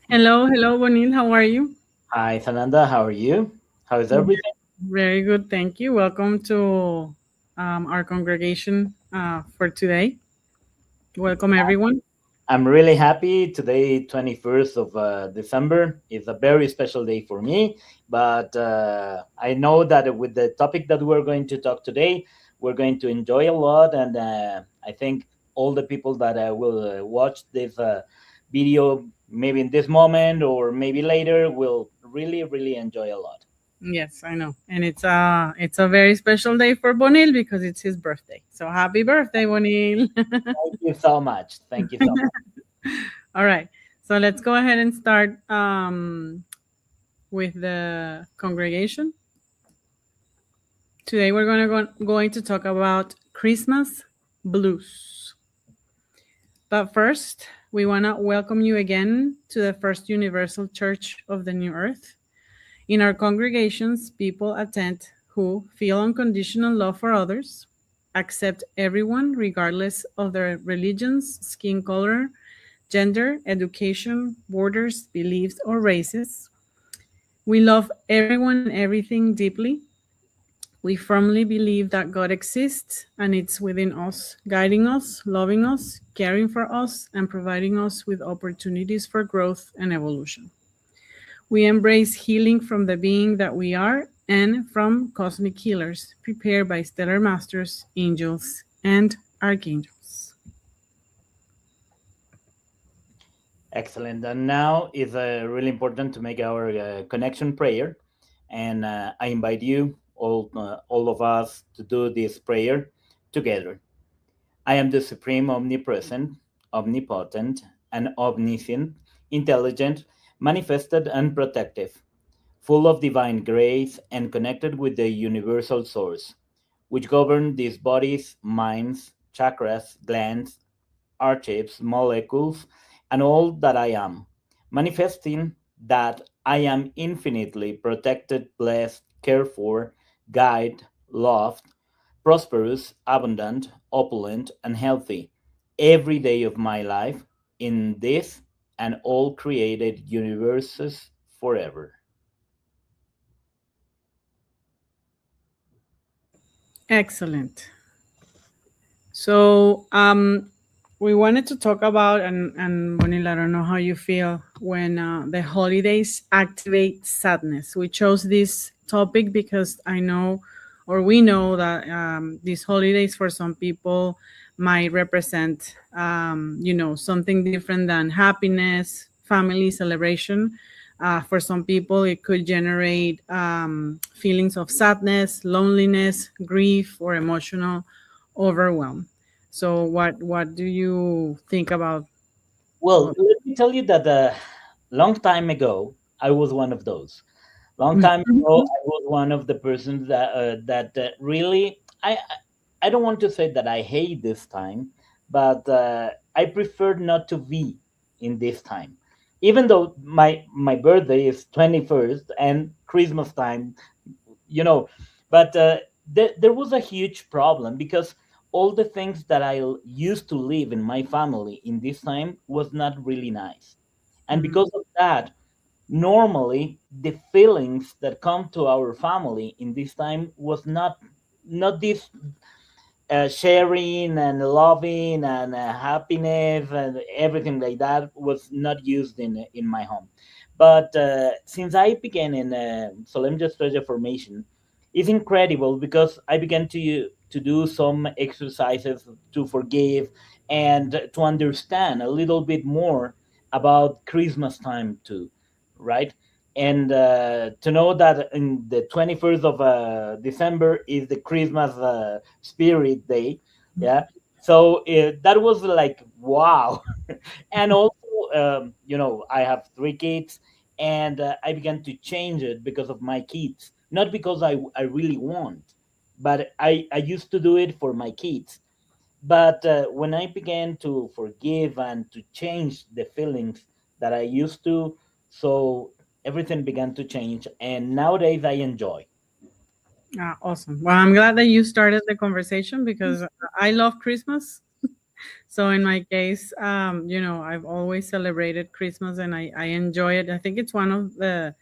Hello, hello, Bonil. How are you? Hi, Sananda. How are you? How is everything? Very good, thank you. Welcome to our congregation for today. Welcome, everyone. I'm really happy. Today, 21st of December, is a very special day for me. But I know that with the topic that we're going to talk today, we're going to enjoy a lot. And I think all the people that will watch this video, maybe in this moment or maybe later, will really, really enjoy a lot. Yes, I know, and it's a very special day for Bonil because it's his birthday. So happy birthday, Bonil! Thank you so much. Thank you so much. All right, so let's go ahead and start with the congregation. Today we're going to talk about Christmas blues. But first, we want to welcome you again to the First Universal Church of the New Earth. In our congregations, people attend who feel unconditional love for others, accept everyone regardless of their religions, skin color, gender, education, borders, beliefs, or races. We love everyone and everything deeply. We firmly believe that God exists and it's within us, guiding us, loving us, caring for us, and providing us with opportunities for growth and evolution. We embrace healing from the being that we are and from cosmic healers prepared by stellar masters, angels, and archangels. Excellent. And now is really important to make our connection prayer. And I invite you, all of us, to do this prayer together. I am the supreme, omnipresent, omnipotent, and omniscient, intelligent, manifested, and protective, full of divine grace and connected with the universal source, which govern these bodies, minds, chakras, glands, archetypes, molecules, and all that I am, manifesting that I am infinitely protected, blessed, cared for, guided, loved, prosperous, abundant, opulent, and healthy every day of my life in this and all created universes forever. Excellent. So, we wanted to talk about, and Bonilla, I don't know how you feel when the holidays activate sadness. We chose this topic because I know, or we know that these holidays for some people might represent, something different than happiness, family celebration. For some people, it could generate feelings of sadness, loneliness, grief, or emotional overwhelm. So what do you think about? Well, let me tell you that a long time ago, I was one of those. Long time ago, I was one of the persons that really I don't want to say that I hate this time, but I prefer not to be in this time. Even though my birthday is 21st and Christmas time, you know, but there was a huge problem because all the things that used to live in my family in this time was not really nice, and Mhm. because of that, normally the feelings that come to our family in this time was not this sharing and loving and happiness and everything like that was not used in my home. But since I began in Solemn Treasure Formation, it's incredible because I began to do some exercises to forgive and to understand a little bit more about Christmas time too, right? And to know that in the 21st of December is the Christmas spirit day. Yeah. So that was like, wow. And also, I have three kids, and I began to change it because of my kids, not because I really want, but I used to do it for my kids. But when I began to forgive and to change the feelings that I used to, so everything began to change. And nowadays I enjoy. Awesome. Well, I'm glad that you started the conversation because I love Christmas. So in my case, I've always celebrated Christmas and I enjoy it. I think it's one of the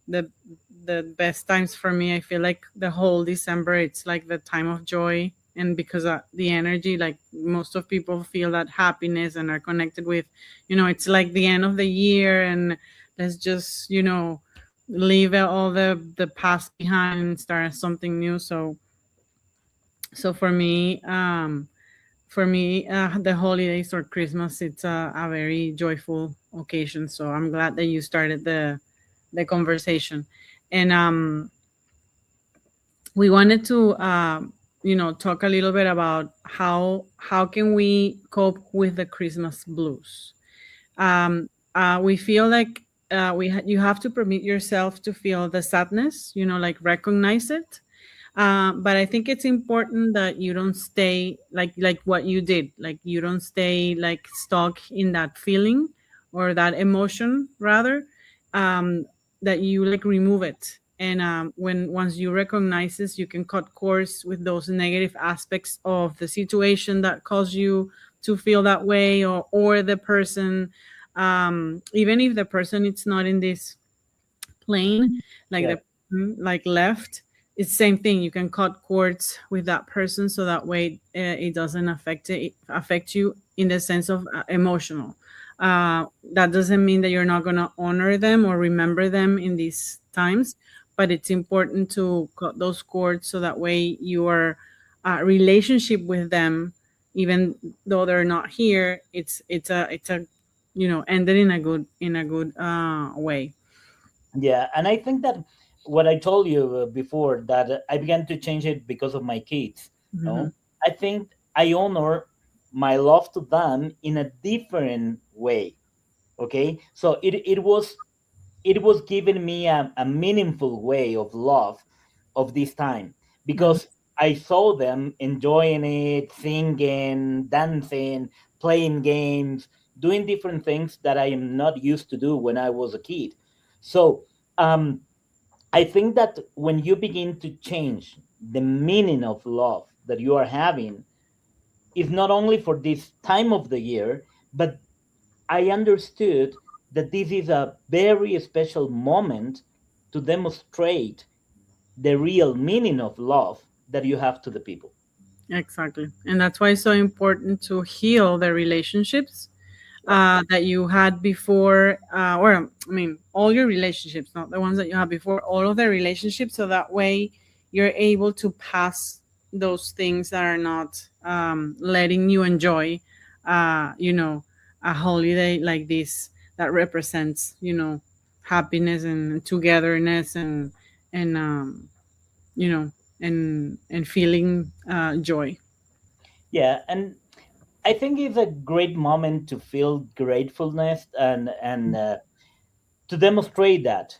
the best times for me. I feel like the whole December, it's like the time of joy, and because the energy, like most of people feel that happiness and are connected with, it's like the end of the year, and let's just leave all the past behind and start something new. So for me, the holidays or Christmas, it's a very joyful occasion. So I'm glad that you started the conversation, and we wanted to talk a little bit about how can we cope with the Christmas blues. We feel like you have to permit yourself to feel the sadness, like recognize it. But I think it's important that you don't stay like what you did, like you don't stay like stuck in that feeling or that emotion, rather, um, that you like remove it. And when once you recognize this, you can cut course with those negative aspects of the situation that caused you to feel that way, or the person, even if the person it's not in this plane, like Yeah. the like left, it's same thing. You can cut cords with that person, so that way it doesn't affect you in the sense of emotional. That doesn't mean that you're not going to honor them or remember them in these times, but it's important to cut those cords, so that way your relationship with them, even though they're not here, it's a ended in a good way. Yeah, and I think that what I told you before, that I began to change it because of my kids. Mhm. No, I think I honor my love to them in a different way. Okay, so it was giving me a meaningful way of love of this time, Mhm. because I saw them enjoying it, singing, dancing, playing games, doing different things that I am not used to do when I was a kid. So um, I think that when you begin to change the meaning of love that you are having, is not only for this time of the year, but I understood that this is a very special moment to demonstrate the real meaning of love that you have to the people. Exactly. And that's why it's so important to heal the relationships that you had before, or I mean, all your relationships, not the ones that you had before, all of the relationships. So that way you're able to pass those things that are not letting you enjoy, uh, you know, a holiday like this that represents, happiness and togetherness and you know, and feeling joy. Yeah, and I think it's a great moment to feel gratefulness and to demonstrate that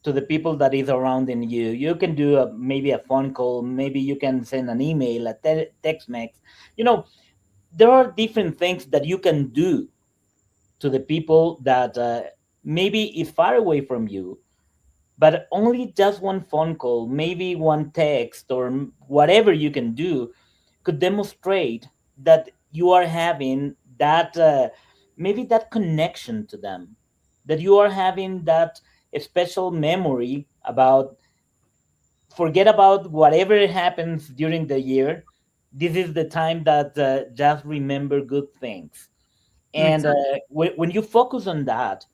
to the people that is around in you. You can do maybe a phone call, maybe you can send an email, a text message. You know, there are different things that you can do to the people that maybe is far away from you, but only just one phone call, maybe one text, or whatever you can do could demonstrate that you are having that maybe that connection to them, that you are having that special memory about, forget about whatever happens during the year. This is the time that just remember good things. And Exactly. when you focus on that,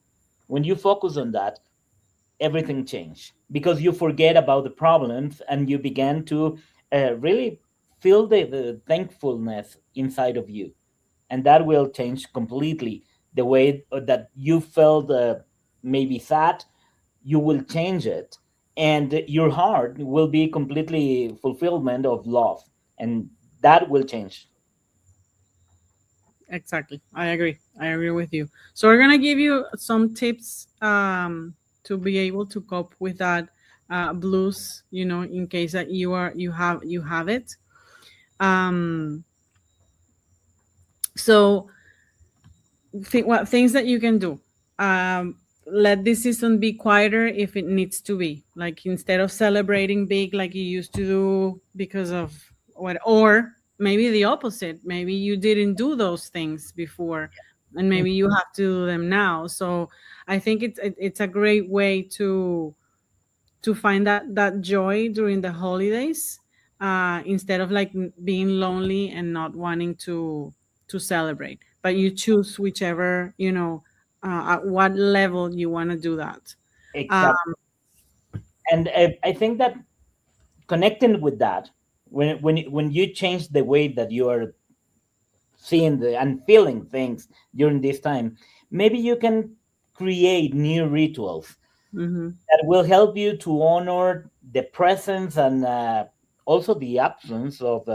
when you focus on that, everything changed, because you forget about the problems and you began to really feel the thankfulness inside of you, and that will change completely the way that you felt maybe sad. You will change it, and your heart will be completely fulfillment of love, and that will change. Exactly. I agree with you. So we're gonna give you some tips to be able to cope with that blues. In case that you have it. Um, so what things that you can do. Let this season be quieter if it needs to be. Like instead of celebrating big like you used to do because of what, or maybe the opposite. Maybe you didn't do those things before, and Mm. maybe you have to do them now. So I think it's a great way to find that joy during the holidays, instead of like being lonely and not wanting to celebrate. But you choose whichever, at what level you want to do that. uh, Exactly. And I think that connecting with that, when you change the way that you are seeing and feeling things during this time, maybe you can create new rituals mhm, that will help you to honor the presence and also the absence of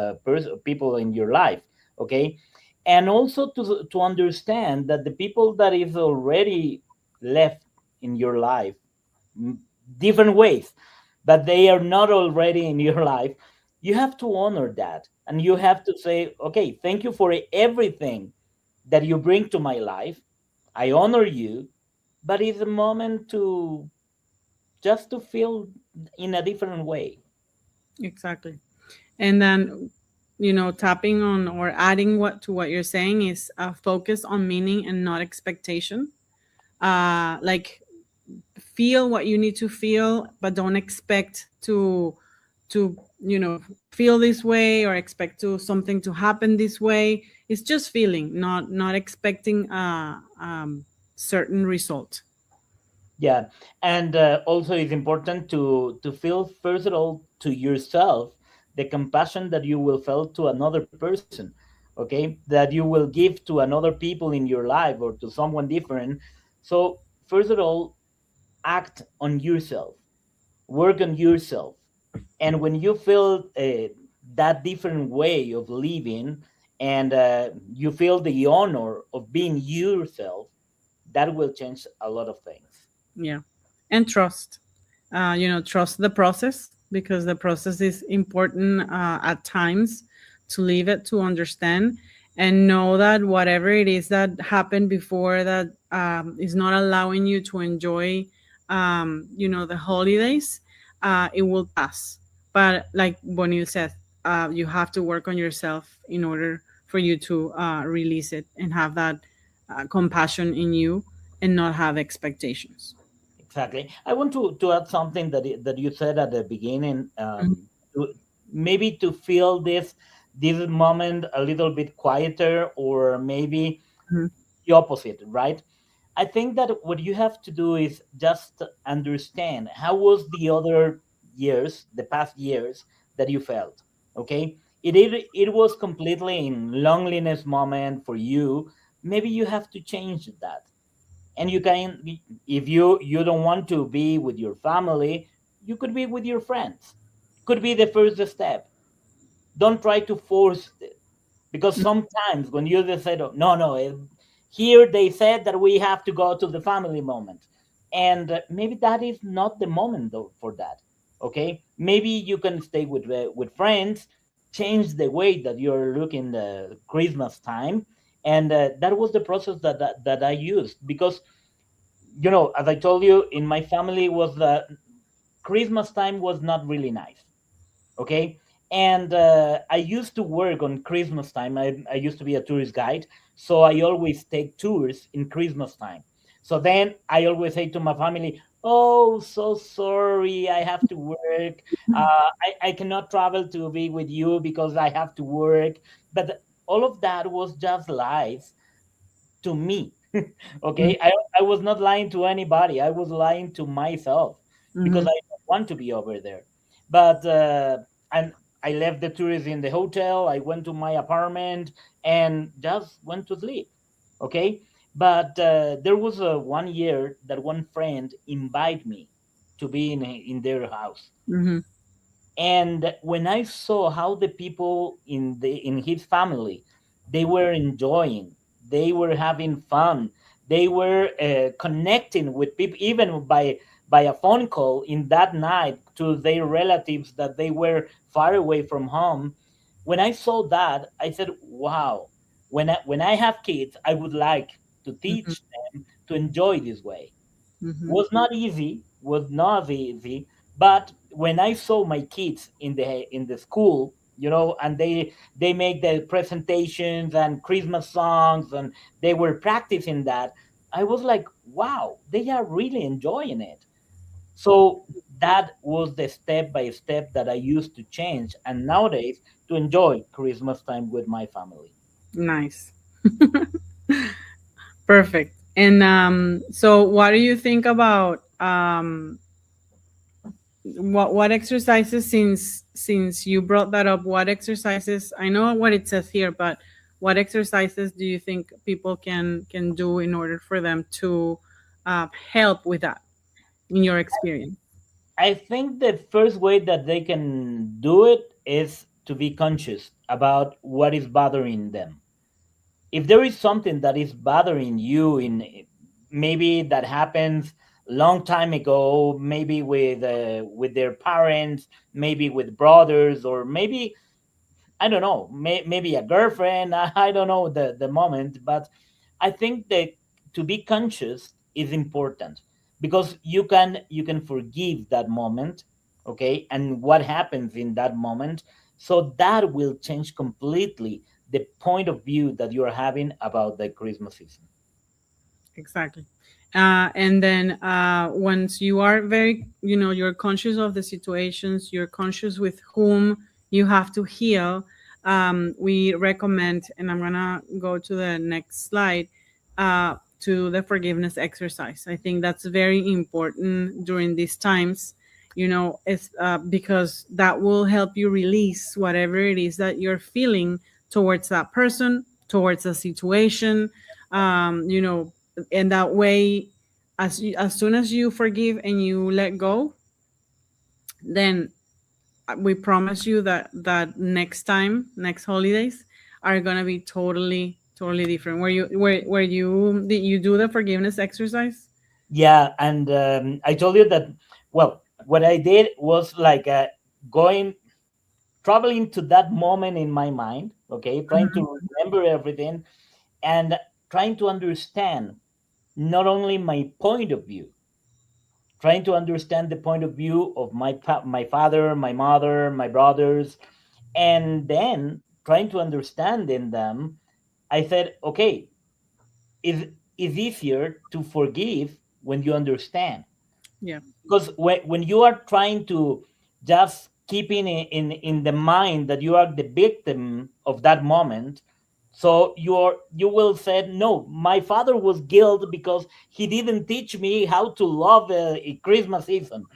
people in your life. Okay, and also to understand that the people that is already left in your life, m- different ways, but they are not already in your life, you have to honor that, and you have to say, okay, thank you for everything that you bring to my life. I honor you, but it's a moment to just to feel in a different way. exactly. And then, tapping on or adding what to what you're saying is focus on meaning and not expectation. Like, feel what you need to feel, but don't expect to feel this way, or expect to something to happen this way. It's just feeling, not expecting certain result. Yeah, and also it's important to feel first of all to yourself the compassion that you will feel to another person, okay, that you will give to another people in your life or to someone different. So first of all, act on yourself, work on yourself, and when you feel that different way of living, and you feel the honor of being yourself, that will change a lot of things. Yeah. And trust. Trust the process, because the process is important at times, to leave it to understand, and know that whatever it is that happened before that is not allowing you to enjoy, the holidays, it will pass. But like Bonil said, you have to work on yourself in order for you to release it and have that compassion in you, and not have expectations. Exactly. I want to add something that you said at the beginning. To, maybe to feel this moment a little bit quieter, or maybe Mhm. the opposite, right? I think that what you have to do is just understand how was the other years, the past years that you felt. Okay, it was completely in loneliness moment for you. Maybe you have to change that, and you can, if you don't want to be with your family, you could be with your friends. Could be the first step. Don't try to force it, because sometimes when you just said, "Oh, no, no, here they said that we have to go to the family moment," and maybe that is not the moment though for that. Okay, maybe you can stay with friends, change the way that you're looking the Christmas time, and that was the process that I used, because as I told you, in my family was Christmas time was not really nice. Okay, and I used to work on Christmas time. I used to be a tourist guide, so I always take tours in Christmas time. So then I always say to my family, "Oh, so sorry, I have to work. I cannot travel to be with you because I have to work." But all of that was just lies to me. Mhm. Okay, I was not lying to anybody. I was lying to myself, because Mhm. I don't want to be over there. But and I left the tourists in the hotel. I went to my apartment and just went to sleep. Okay, but there was one year that one friend invited me to be in their house, Mhm. and when I saw how the people in his family, they were enjoying, they were having fun, they were connecting with people even by a phone call in that night to their relatives that they were far away from home. When I saw that, I said, "Wow! When I have kids, I would like to Mhm. teach them to enjoy this way." Mhm. Was not easy, but when I saw my kids in the school, and they make the presentations and Christmas songs, and they were practicing that. I was like, wow, they are really enjoying it. So that was the step by step that I used to change, and nowadays to enjoy Christmas time with my family. Nice. Perfect. And so what do you think about what exercises, since you brought that up, what exercises, I know what it says here, but what exercises do you think people can do in order for them to help with that, in your experience? I think the first way that they can do it is to be conscious about what is bothering them. If there is something that is bothering you, in maybe that happens long time ago, maybe with their parents, maybe with brothers, or maybe, I don't know, maybe a girlfriend. I don't know the moment, but I think that to be conscious is important, because you can forgive that moment, okay, and what happens in that moment. So that will change completely the point of view that you're having about the Christmas season. Exactly. And then once you are very, you're conscious of the situations, you're conscious with whom you have to heal. We recommend, and I'm gonna go to the next slide, to the forgiveness exercise. I think that's very important during these times. It's because that will help you release whatever it is that you're feeling towards that person, towards a situation. And that way, as soon as you forgive and you let go, then we promise you that next holidays are gonna be totally different. Where you did you do the forgiveness exercise? Yeah, and I told you that. Well, what I did was like going traveling to that moment in my mind, okay, trying Mhm. to remember everything, and trying to understand not only my point of view, trying to understand the point of view of my father, my mother, my brothers, and then trying to understand in them. I said, okay, is easier to forgive when you understand, Yeah. because when you are trying to just keeping in the mind that you are the victim of that moment, so you will say, no, my father was guilt because he didn't teach me how to love a Christmas season.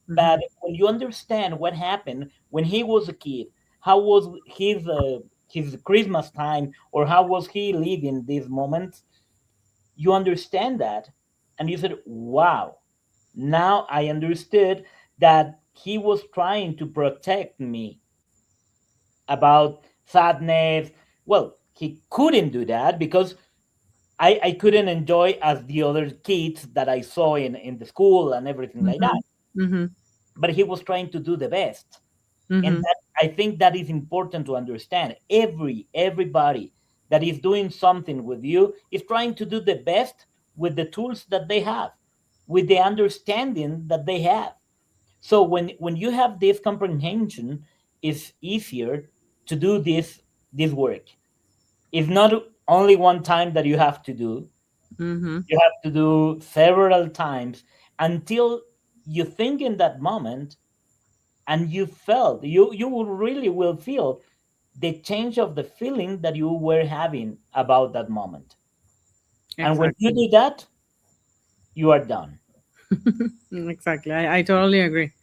Hmm. But when you understand what happened when he was a kid, how was his Christmas time, or how was he living these moments, you understand that, and you said, wow, now I understood that he was trying to protect me about sadness. Well, he couldn't do that because I couldn't enjoy as the other kids that I saw in the school and everything like that. Hmm. Hmm. But he was trying to do the best. And Hmm. that, I think that is important to understand. Everybody that is doing something with you is trying to do the best with the tools that they have, with the understanding that they have. So when you have this comprehension, it's easier to do this work. It's not only one time that you have to do. Hmm. You have to do several times until you think in that moment, and you will really will feel the change of the feeling that you were having about that moment. And when you Exactly. do that, you are done. Exactly. I totally agree.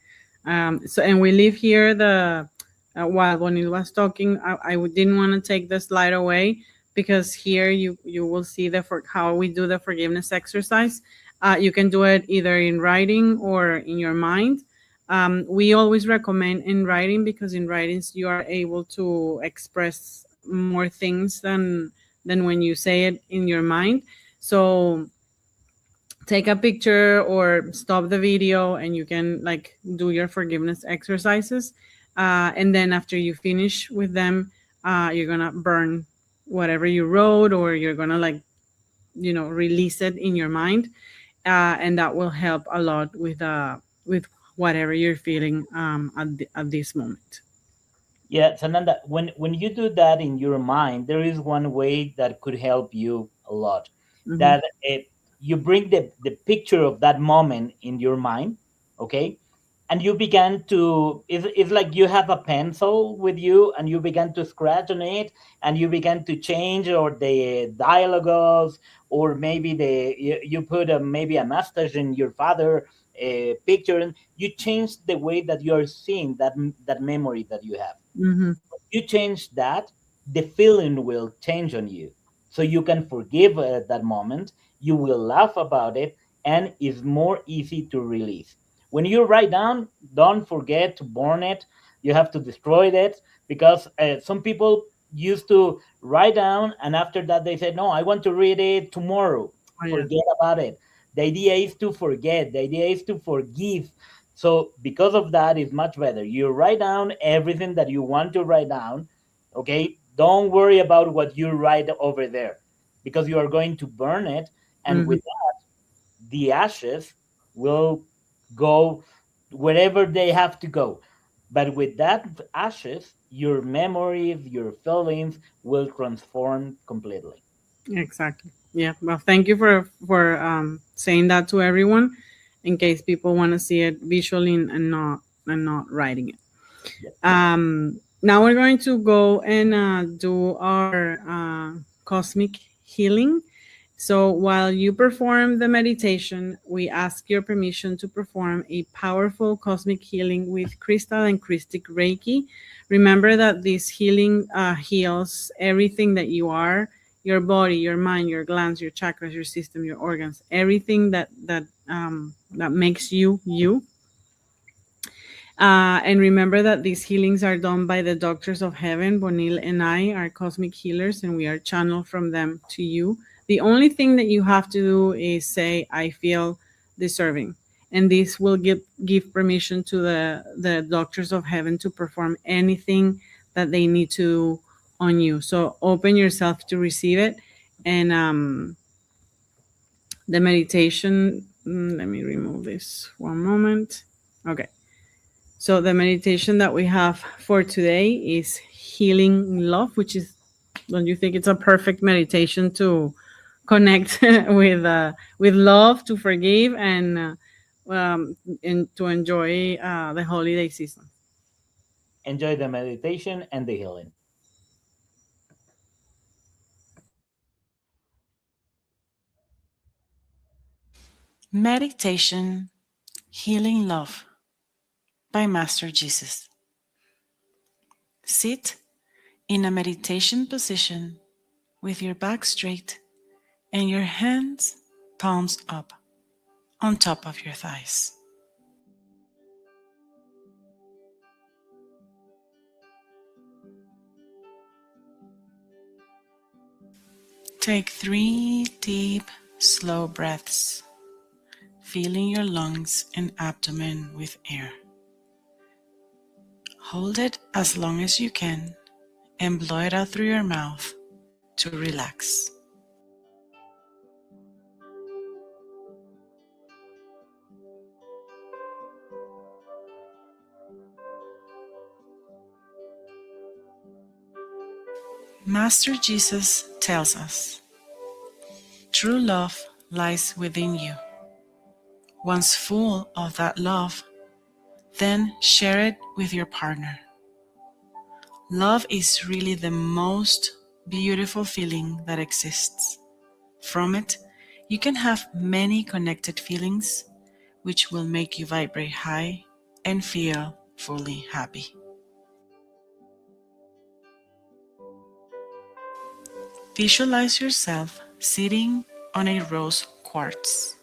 So, and we leave here the while when it was talking, I didn't want to take the slide away, because here you will see how we do the forgiveness exercise. You can do it either in writing or in your mind. We always recommend in writing, because in writings you are able to express more things than when you say it in your mind. So take a picture or stop the video, and you can like do your forgiveness exercises, and then after you finish with them, you're gonna burn whatever you wrote, or you're gonna like release it in your mind, and that will help a lot with whatever you're feeling at this moment. Yeah, Sananda, when you do that in your mind, there is one way that could help you a lot. Hmm. That you bring the picture of that moment in your mind, okay? And you began to, it's like you have a pencil with you and you began to scratch on it and you began to change or the dialogues or maybe you put maybe a mustache in your father picture and you change the way that you're seeing that memory that you have. Hmm. You change that, the feeling will change on you. So you can forgive that moment, you will laugh about it, and it's more easy to release. When you write down, don't forget to burn it. You have to destroy it because some people used to write down and after that they said, no, I want to read it tomorrow. Oh, yeah. Forget about it. The idea is to forget, the idea is to forgive. So because of that, it's much better. You write down everything that you want to write down. Okay, don't worry about what you write over there because you are going to burn it, and Hmm. with that, the ashes will go wherever they have to go. But with that ashes, your memories, your feelings will transform completely. Exactly. Yeah. Well, thank you for saying that to everyone, in case people want to see it visually and not writing it. Yep. Now we're going to go and do our cosmic healing. So while you perform the meditation, we ask your permission to perform a powerful cosmic healing with crystal and Christic Reiki. Remember that this healing heals everything that you are, your body, your mind, your glands, your chakras, your system, your organs, everything that makes you you. And remember that these healings are done by the doctors of heaven. Bonil and I are cosmic healers, and we are channeled from them to you. The only thing that you have to do is say, I feel deserving. And this will give permission to the doctors of heaven to perform anything that they need to do on you. So open yourself to receive it. And the meditation, let me remove this one moment. Okay. So the meditation that we have for today is healing love, which is, don't you think it's a perfect meditation to connect with love, to forgive, and to enjoy the holiday season. Enjoy the meditation and the healing. Meditation Healing Love by Master Jesus. Sit in a meditation position with your back straight and your hands palms up on top of your thighs. Take 3 deep, slow breaths, filling your lungs and abdomen with air. Hold it as long as you can and blow it out through your mouth to relax. Master Jesus tells us, true love lies within you. Once full of that love, then share it with your partner. Love is really the most beautiful feeling that exists. From it, you can have many connected feelings, which will make you vibrate high and feel fully happy. Visualize yourself sitting on a rose quartz.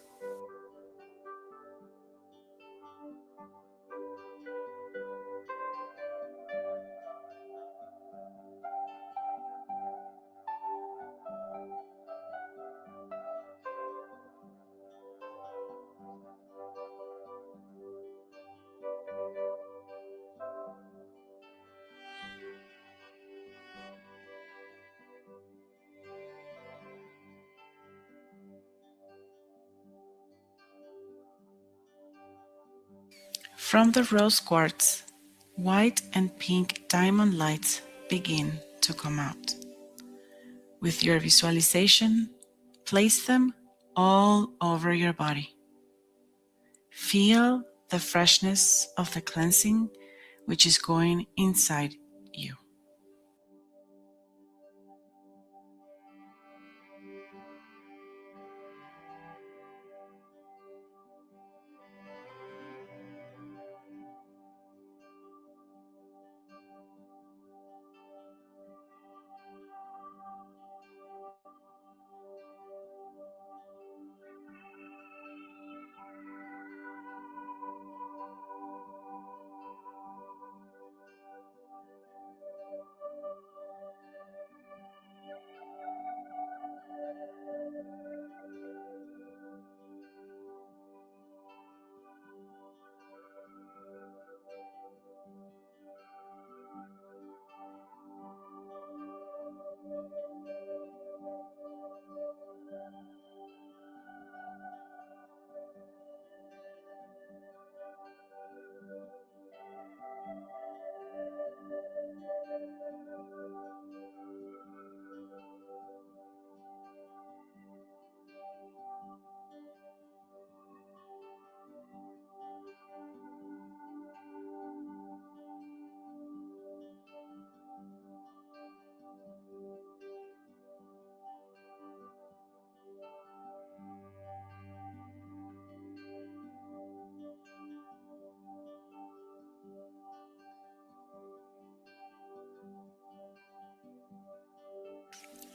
From the rose quartz, white and pink diamond lights begin to come out. With your visualization, place them all over your body. Feel the freshness of the cleansing which is going inside you.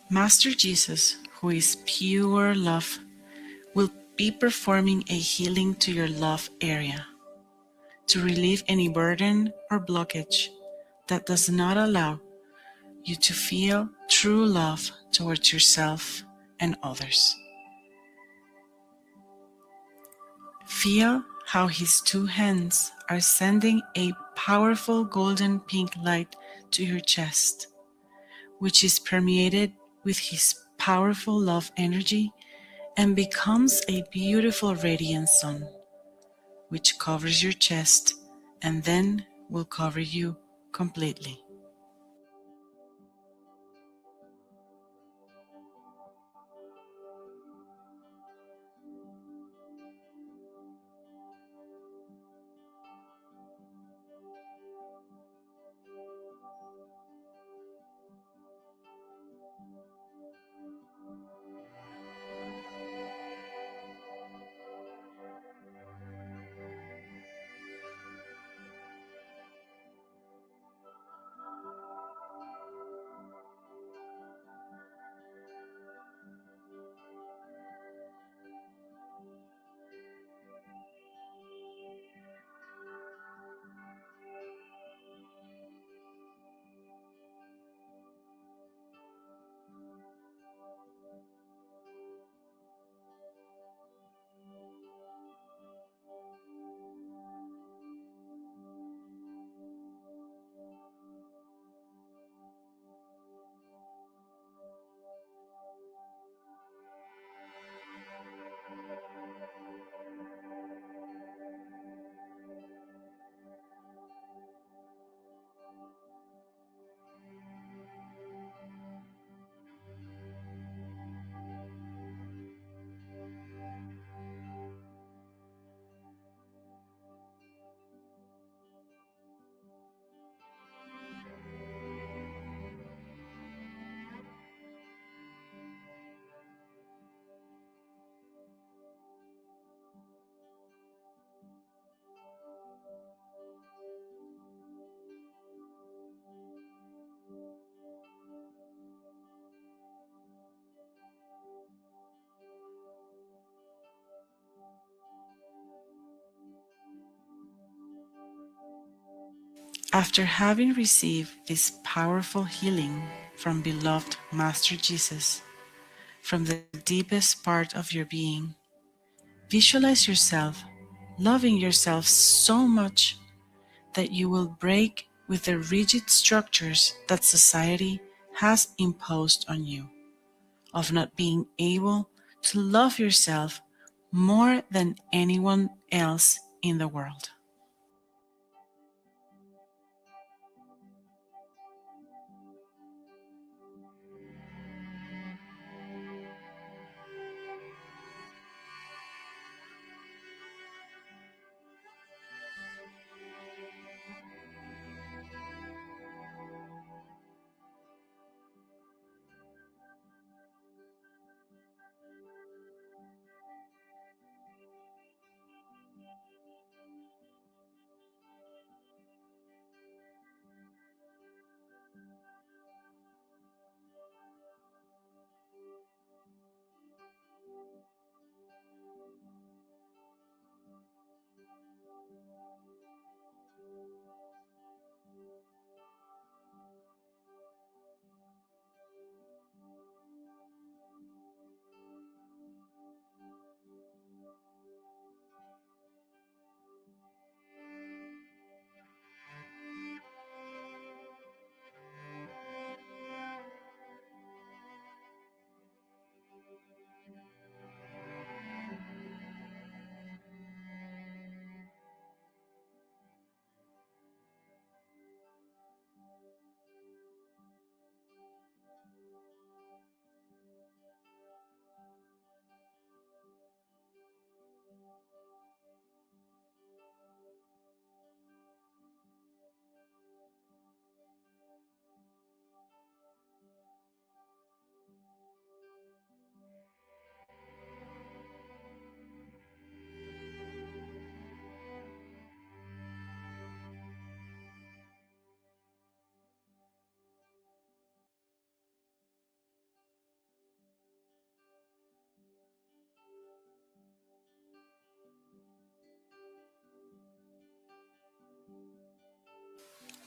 Master Jesus, who is pure love, will be performing a healing to your love area to relieve any burden or blockage that does not allow you to feel true love towards yourself and others. Feel how his two hands are sending a powerful golden pink light to your chest, which is permeated with his powerful love energy and becomes a beautiful radiant sun, which covers your chest and then will cover you completely. After having received this powerful healing from beloved Master Jesus, from the deepest part of your being, visualize yourself loving yourself so much that you will break with the rigid structures that society has imposed on you, of not being able to love yourself more than anyone else in the world.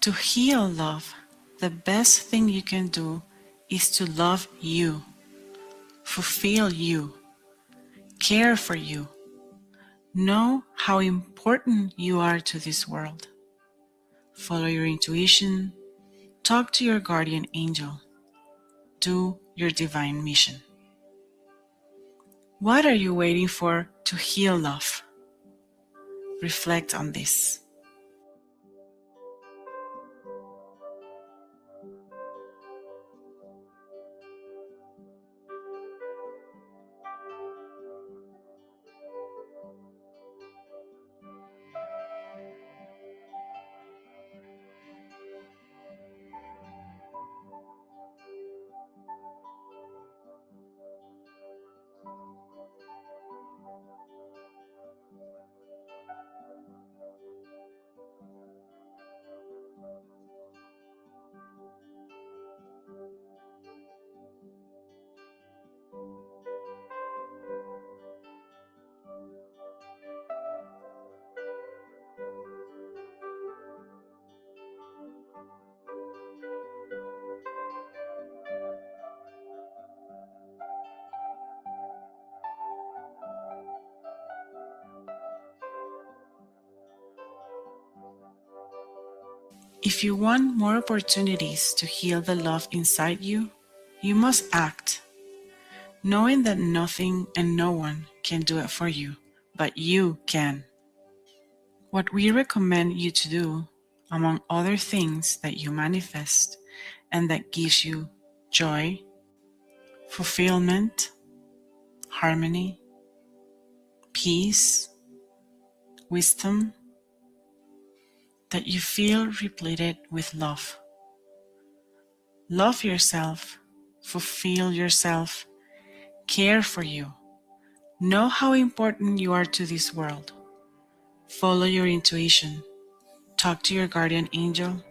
To heal love, the best thing you can do is to love you, fulfill you, care for you, know how important you are to this world. Follow your intuition, talk to your guardian angel, do your divine mission. What are you waiting for to heal love? Reflect on this. If you want more opportunities to heal the love inside you, you must act, knowing that nothing and no one can do it for you, but you can. What we recommend you to do, among other things that you manifest and that gives you joy, fulfillment, harmony, peace, wisdom, that you feel repleted with love. Love yourself, fulfill yourself, care for you. Know how important you are to this world. Follow your intuition. Talk to your guardian angel.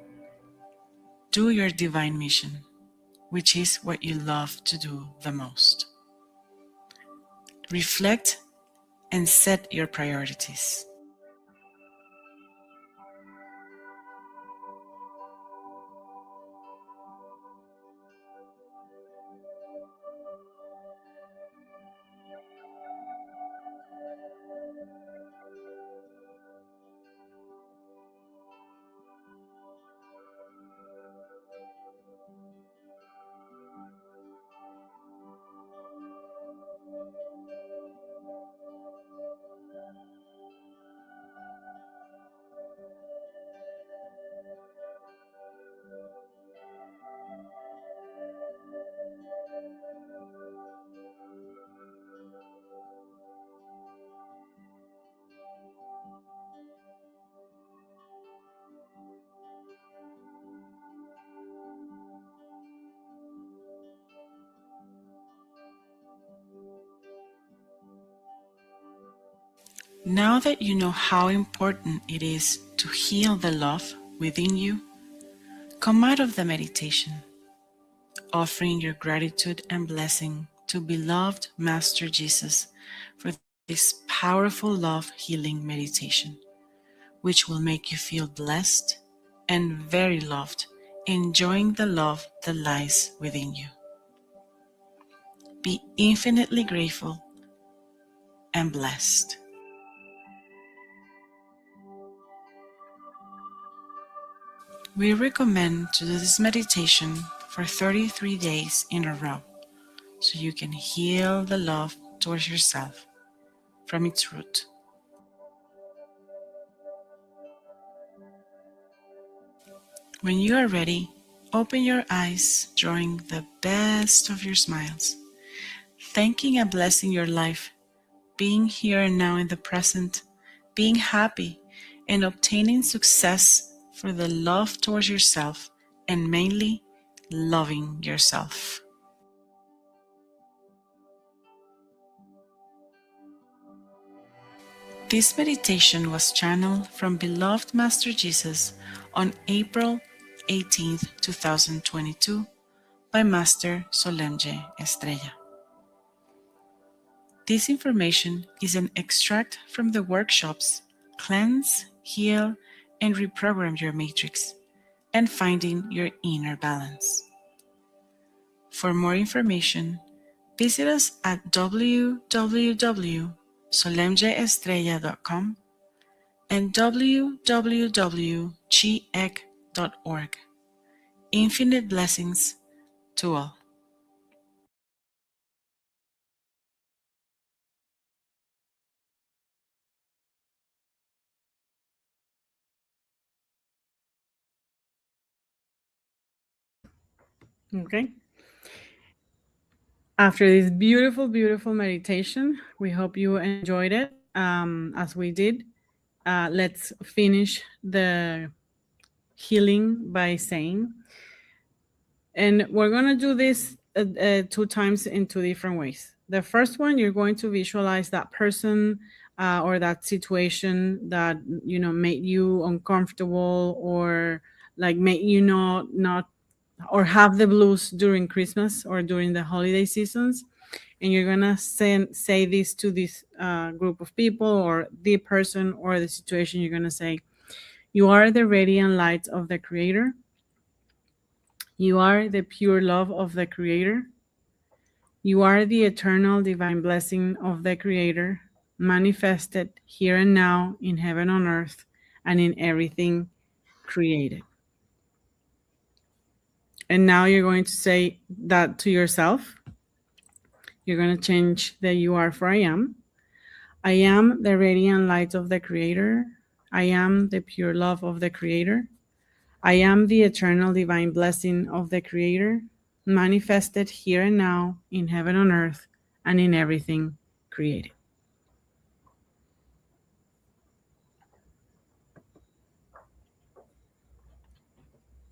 Do your divine mission, which is what you love to do the most. Reflect and set your priorities. Now that you know how important it is to heal the love within you, come out of the meditation, offering your gratitude and blessing to beloved Master Jesus for this powerful love healing meditation, which will make you feel blessed and very loved, enjoying the love that lies within you. Be infinitely grateful and blessed. We recommend to do this meditation for 33 days in a row so you can heal the love towards yourself from its root. When you are ready, open your eyes, drawing the best of your smiles, thanking and blessing your life, being here and now in the present, being happy, and obtaining success for the love towards yourself, and mainly loving yourself. This meditation was channeled from beloved Master Jesus on April 18th, 2022 by Master Solemge Estrella. This information is an extract from the workshops Cleanse, Heal, and Reprogram Your Matrix, and finding your inner balance. For more information, visit us at www.solemgeestrella.com and www.chiec.org. Infinite blessings to all. Okay. After this beautiful, beautiful meditation, we hope you enjoyed it as we did. Let's finish the healing by saying, and we're going to do this 2 times in 2 different ways. The first one, you're going to visualize that person or that situation that made you uncomfortable, or like made you not or have the blues during Christmas or during the holiday seasons. And you're gonna say this to this group of people, or the person or the situation. You're gonna say, "You are the radiant light of the Creator. You are the pure love of the Creator. You are the eternal divine blessing of the Creator, manifested here and now in heaven on earth and in everything created." And now you're going to say that to yourself. You're going to change the "you are" for "I am." I am the radiant light of the Creator. I am the pure love of the Creator. I am the eternal divine blessing of the Creator, manifested here and now in heaven on earth and in everything created.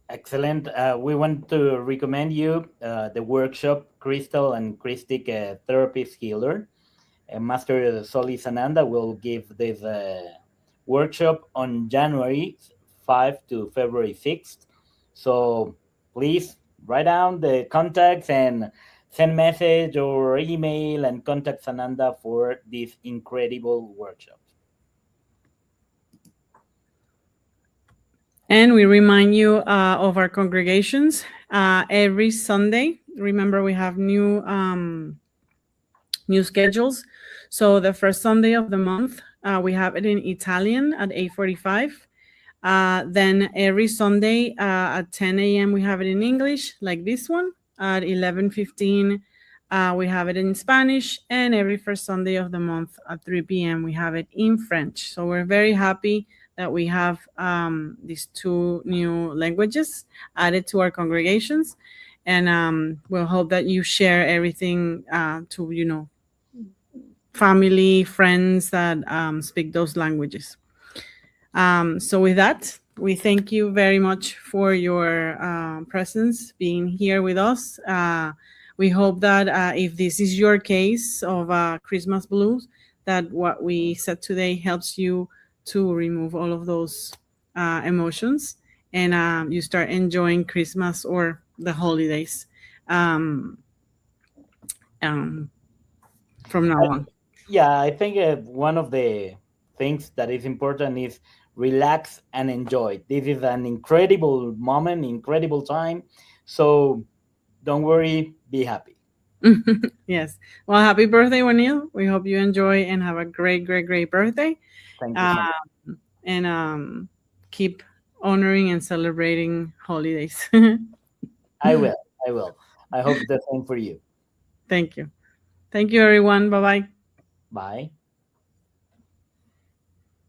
Excellent. We want to recommend you the workshop Crystal and CRISTIC Therapist Healer. Master Soli Sananda will give this workshop on January 5 to February 6th. So please write down the contacts and send message or email and contact Sananda for this incredible workshop. And we remind you of our congregations every Sunday. Remember, we have new schedules. So the first Sunday of the month, we have it in Italian at 8:45. Then every Sunday at 10 a.m. we have it in English, like this one. At 11:15 we have it in Spanish, and every first Sunday of the month at 3 p.m. we have it in French. So we're very happy that we have these 2 new languages added to our congregations, and we'll hope that you share everything to family, friends that speak those languages. So with that, we thank you very much for your presence, being here with us. We hope that if this is your case of Christmas blues, that what we said today helps you to remove all of those emotions, and you start enjoying Christmas or the holidays from now on. Yeah, I think one of the things that is important is relax and enjoy. This is an incredible moment, incredible time. So don't worry, be happy. Yes. Well, happy birthday, Juanil. We hope you enjoy and have a great, great, great birthday. Thank you so much. And keep honoring and celebrating holidays. I will. I will. I hope the same for you. Thank you. Thank you, everyone. Bye bye. Bye.